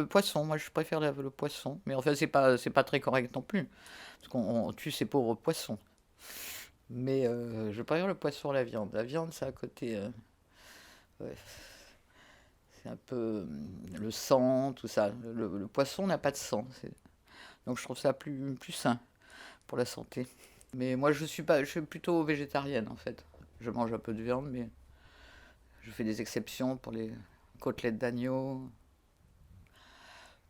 Poisson, moi je préfère le poisson. Mais en fait, c'est pas très correct non plus. Parce qu'on tue ces pauvres poissons. Mais je préfère le poisson à la viande. La viande, c'est à côté. Ouais, c'est un peu le sang, tout ça. Le poisson n'a pas de sang. Donc je trouve ça plus sain pour la santé. Mais moi, je suis plutôt végétarienne en fait. Je mange un peu de viande, mais je fais des exceptions pour les côtelettes d'agneau.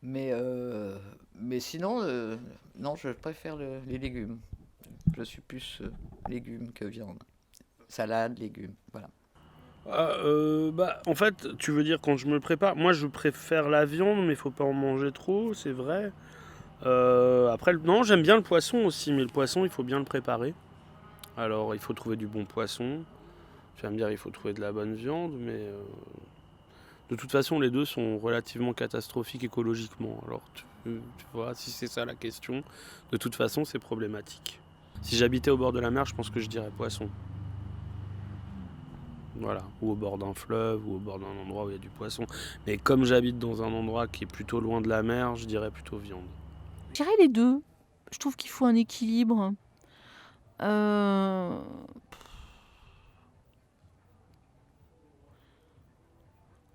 Mais, euh, mais sinon, non, je préfère les légumes. Je suis plus légumes que viande. Salade, légumes, voilà. En fait, tu veux dire quand je me prépare, moi je préfère la viande, mais il faut pas en manger trop, c'est vrai. Après, non, j'aime bien le poisson aussi, mais le poisson, il faut bien le préparer. Alors, il faut trouver du bon poisson. Tu vas me dire, il faut trouver de la bonne viande, mais de toute façon, les deux sont relativement catastrophiques écologiquement. Alors, tu vois, si c'est ça la question, de toute façon, c'est problématique. Si j'habitais au bord de la mer, je pense que je dirais poisson. Voilà, ou au bord d'un fleuve, ou au bord d'un endroit où il y a du poisson. Mais comme j'habite dans un endroit qui est plutôt loin de la mer, je dirais plutôt viande. Je dirais les deux. Je trouve qu'il faut un équilibre. Euh,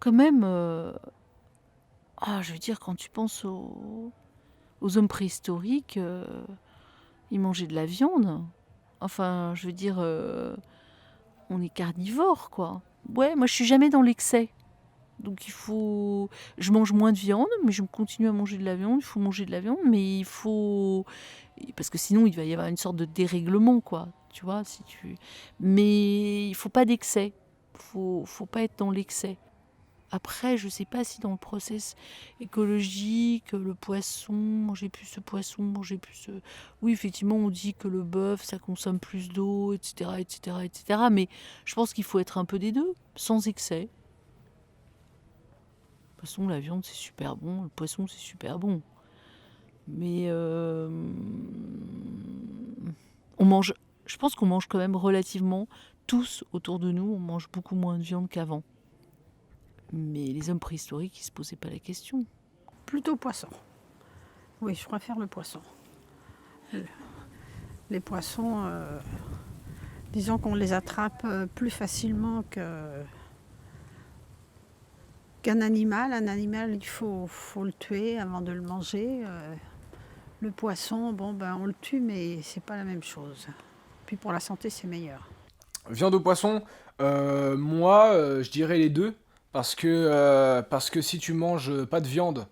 Quand même, je veux dire, quand tu penses aux hommes préhistoriques, ils mangeaient de la viande. Enfin, je veux dire, on est carnivore, quoi. Ouais, moi je suis jamais dans l'excès. Donc il faut... Je mange moins de viande, mais je continue à manger de la viande. Il faut manger de la viande, mais il faut... Parce que sinon, il va y avoir une sorte de dérèglement, quoi. Tu vois, si tu... Mais il faut pas d'excès. Faut pas être dans l'excès. Après, je sais pas si dans le process écologique, le poisson, manger plus ce poisson, manger plus ce... Oui, effectivement, on dit que le bœuf, ça consomme plus d'eau, etc., etc., etc. Mais je pense qu'il faut être un peu des deux, sans excès. De toute façon, la viande, c'est super bon, le poisson, c'est super bon. Mais on mange... Je pense qu'on mange quand même relativement, tous autour de nous, on mange beaucoup moins de viande qu'avant. Mais les hommes préhistoriques, ils se posaient pas la question. Plutôt poisson. Oui, je préfère le poisson. Les poissons, disons qu'on les attrape plus facilement qu'un animal. Un animal, il faut le tuer avant de le manger. Le poisson, on le tue, mais c'est pas la même chose. Puis pour la santé, c'est meilleur. Viande ou poisson, moi, je dirais les deux. Parce que si tu manges pas de viande,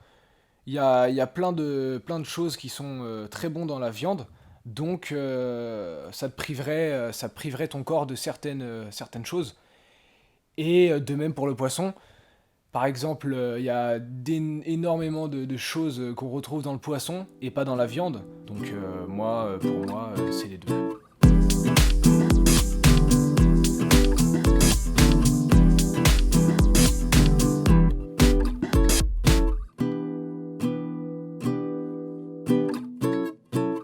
il y a plein de choses qui sont très bons dans la viande. Donc, ça te priverait ton corps de certaines choses. Et de même pour le poisson. Par exemple, il y a énormément de choses qu'on retrouve dans le poisson et pas dans la viande. Donc, pour moi, c'est les deux.